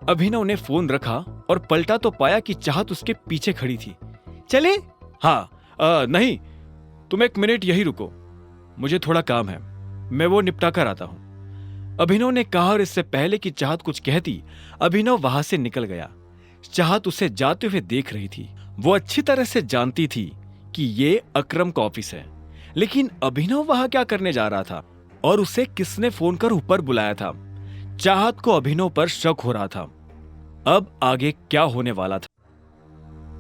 अभिनव ने फोन रखा और पलटा तो पाया कि चाहत उसके पीछे खड़ी थी। चले? हाँ, नहीं, तुम एक मिनट यही रुको, मुझे थोड़ा काम है, मैं वो निपटा कर आता हूं, अभिनव ने कहा। और इससे पहले कि चाहत कुछ कहती, अभिनव वहां से निकल गया। चाहत उसे जाते हुए देख रही थी। वो अच्छी तरह से जानती थी कि ये अकरम का ऑफिस है, लेकिन अभिनव वहां क्या करने जा रहा था और उसे किसने फोन कर ऊपर बुलाया था। चाहत को अभिनव पर शक हो रहा था। अब आगे क्या होने वाला था?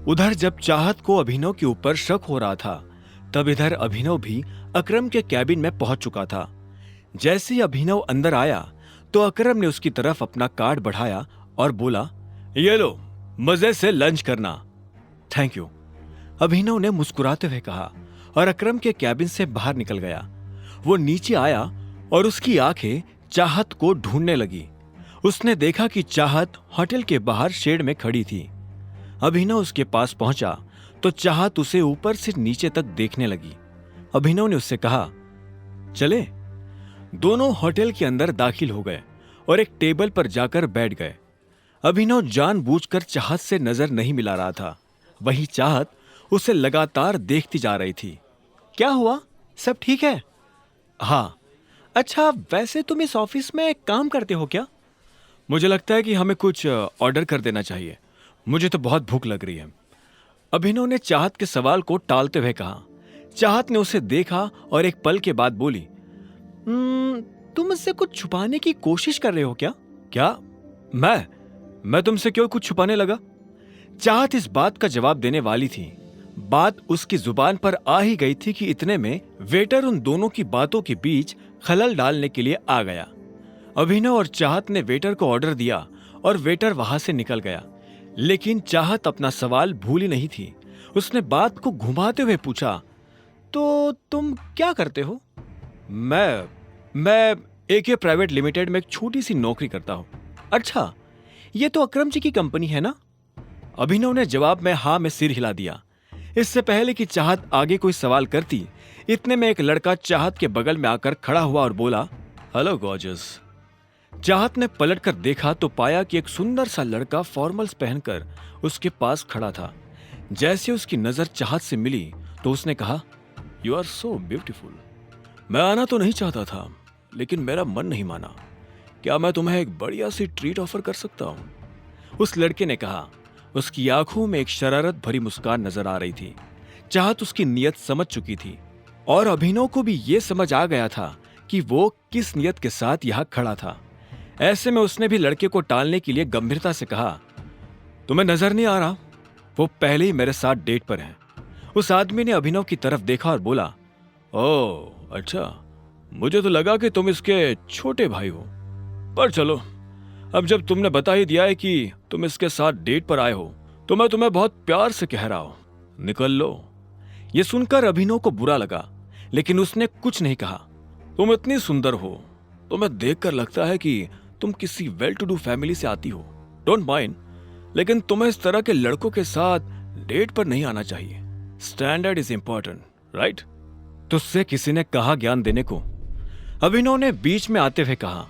उधर जब चाहत को अभिनव के ऊपर शक हो रहा था, तब इधर अभिनव भी अकरम के कैबिन में पहुंच चुका था। जैसे ही अभिनव अंदर आया तो अकरम ने उसकी तरफ अपना कार्ड बढ़ाया और बोला, ये लो, मजे से लंच करना। थैंक यू, अभिनव ने मुस्कुराते हुए कहा और अकरम के कैबिन से बाहर निकल गया। वो नीचे आया और उसकी आंखें चाहत को ढूंढने लगी। उसने देखा कि चाहत होटल के बाहर शेड में खड़ी थी। अभिनव उसके पास पहुंचा तो चाहत उसे ऊपर से नीचे तक देखने लगी। अभिनव ने उससे कहा, चले? दोनों होटल के अंदर दाखिल हो गए और एक टेबल पर जाकर बैठ गए। अभिनव जानबूझकर चाहत से नजर नहीं मिला रहा था, वहीं चाहत उसे लगातार देखती जा रही थी। क्या हुआ, सब ठीक है? हाँ। अच्छा, वैसे तुम इस ऑफिस में काम करते हो क्या? मुझे लगता है कि हमें कुछ ऑर्डर कर देना चाहिए, मुझे तो बहुत भूख लग रही है, अभिनव ने चाहत के सवाल को टालते हुए कहा। चाहत ने उसे देखा और एक पल के बाद बोली, तुम मुझसे कुछ छुपाने की कोशिश कर रहे हो क्या? क्या? मैं तुमसे क्यों कुछ छुपाने लगा? चाहत इस बात का जवाब देने वाली थी। बात उसकी जुबान पर आ ही गई थी कि इतने में वेटर उन दोनों की बातों के बीच खलल डालने के लिए आ गया। अभिनव और चाहत ने वेटर को ऑर्डर दिया और वेटर वहां से निकल गया, लेकिन चाहत अपना सवाल भूली नहीं थी। उसने बात को घुमाते हुए पूछा, तो तुम क्या करते हो? मैं AK प्राइवेट लिमिटेड में एक छोटी सी नौकरी करता हूं। अच्छा, ये तो अकरम जी की कंपनी है ना? अभिनव ने जवाब में हाँ में सिर हिला दिया। इससे पहले कि चाहत आगे कोई सवाल करती, इतने में एक लड़का चाहत के बगल में आकर खड़ा हुआ और बोला, हेलो गॉर्जियस। चाहत ने पलटकर देखा तो पाया कि एक सुंदर सा लड़का फॉर्मल्स पहनकर उसके पास खड़ा था। जैसे उसकी नजर चाहत से मिली तो उसने कहा, यू आर सो ब्यूटीफुल। मैं आना तो नहीं चाहता था, लेकिन मेरा मन नहीं माना। क्या मैं तुम्हें एक बढ़िया सी ट्रीट ऑफर कर सकता हूं? उस लड़के ने कहा। उसकी आंखों में एक शरारत भरी मुस्कान नजर आ रही थी। चाहत उसकी नीयत समझ चुकी थी और अभिनव को भी यह समझ आ गया था कि वो किस नीयत के साथ यहां खड़ा था। ऐसे में उसने भी लड़के को टालने के लिए गंभीरता से कहा, तुम्हें नजर नहीं आ रहा? वो पहले ही मेरे साथ डेट पर है। उस आदमी ने अभिनव की तरफ देखा और बोला, ओह अच्छा, मुझे तो लगा कि तुम इसके छोटे भाई हो, पर चलो, अब जब तुमने बता ही दिया है कि तुम इसके साथ डेट पर आए हो, तो मैं तुम्हें बहुत प्यार से कह रहा हूं, निकल लो। यह सुनकर अभिनव को बुरा लगा, लेकिन उसने कुछ नहीं कहा। तुम इतनी सुंदर हो, तुम्हें देखकर लगता है कि तुम किसी वेल टू डू फैमिली से आती हो। डोंट माइंड, लेकिन तुम्हें इस तरह के लड़कों के साथ डेट पर नहीं आना चाहिए। Standard is important, right? तुझसे किसी ने कहा ज्ञान देने को? अभिनव ने बीच में आते हुए कहा।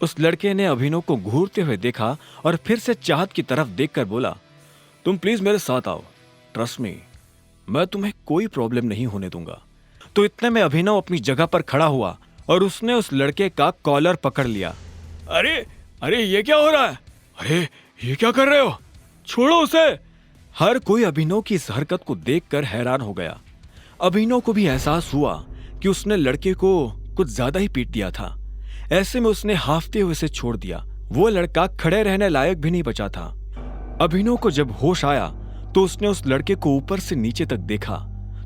उस लड़के ने अभिनव को घूरते हुए देखा और फिर से चाहत की तरफ देखकर बोला, तुम प्लीज मेरे साथ आओ, ट्रस्ट मी, मैं तुम्हें कोई प्रॉब्लम नहीं होने दूंगा। तो इतने में अभिनव अपनी जगह पर खड़ा हुआ और उसने उस लड़के का कॉलर पकड़ लिया। अरे अरे, ये क्या हो रहा है? अरे ये क्या कर रहे हो? छोड़ो उसे। हर कोई अभिनव की इस हरकत को देखकर हैरान हो गया। अभिनव को भी एहसास हुआ कि उसने लड़के को कुछ ज्यादा ही पीट दिया था। ऐसे में उसने हाफते हुए उसे छोड़ दिया। वो लड़का खड़े रहने लायक भी नहीं बचा था। अभिनव को जब होश आया तो उसने उस लड़के को ऊपर से नीचे तक देखा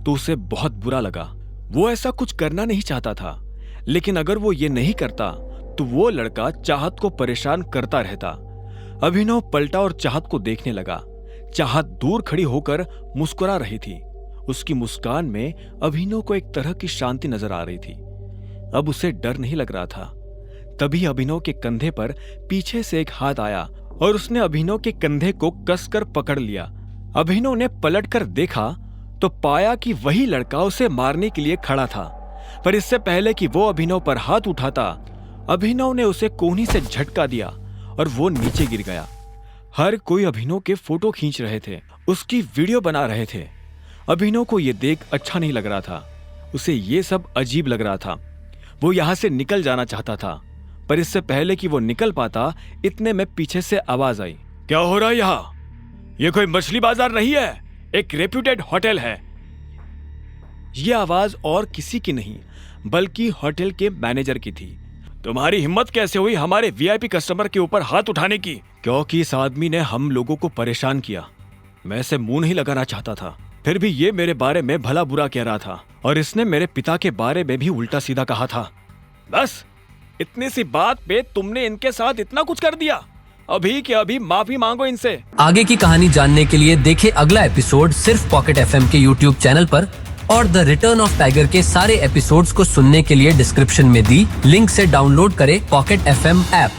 तो उसे बहुत बुरा लगा। वो ऐसा कुछ करना नहीं चाहता था, लेकिन अगर वो ये नहीं करता तो वो लड़का चाहत को परेशान करता रहता। अभिनव पलटा और चाहत को देखने लगा। चाहत दूर खड़ी होकर मुस्कुरा रही थी। उसकी मुस्कान में अभिनव को एक तरह की शांति नजर आ रही थी। अब उसे डर नहीं लग रहा था। तभी अभिनव के कंधे पर पीछे से एक हाथ आया और उसने अभिनव के कंधे को कसकर पकड़ लिया। अभिनव ने पलटकर देखा तो पाया कि वही लड़का उसे मारने के लिए खड़ा था, पर इससे पहले कि वो अभिनव पर हाथ उठाता, अभिनव ने उसे कोहनी से झटका दिया और वो नीचे गिर गया। हर कोई अभिनव के फोटो खींच रहे थे, उसकी वीडियो बना रहे थे। अभिनव को ये देख अच्छा नहीं लग रहा था, उसे ये सब अजीब लग रहा था। वो यहाँ से निकल जाना चाहता था, पर इससे पहले कि वो निकल पाता, इतने में पीछे से आवाज आई। क्या हो रहा है यहाँ? ये कोई मछली बाजार नहीं है, एक रेप्यूटेड होटल है। ये आवाज और किसी की नहीं बल्कि होटल के मैनेजर की थी। तुम्हारी हिम्मत कैसे हुई हमारे वीआईपी कस्टमर के ऊपर हाथ उठाने की? क्योंकि इस आदमी ने हम लोगों को परेशान किया। मैं इसे मुंह नहीं लगाना चाहता था, फिर भी ये मेरे बारे में भला बुरा कह रहा था और इसने मेरे पिता के बारे में भी उल्टा सीधा कहा था। बस इतनी सी बात पे तुमने इनके साथ इतना कुछ कर दिया? अभी के अभी माफी मांगो इनसे। आगे की कहानी जानने के लिए देखें अगला एपिसोड सिर्फ पॉकेट एफएम के यूट्यूब चैनल पर, और द रिटर्न ऑफ टाइगर के सारे एपिसोड्स को सुनने के लिए डिस्क्रिप्शन में दी लिंक से डाउनलोड करें पॉकेट एफएम ऐप।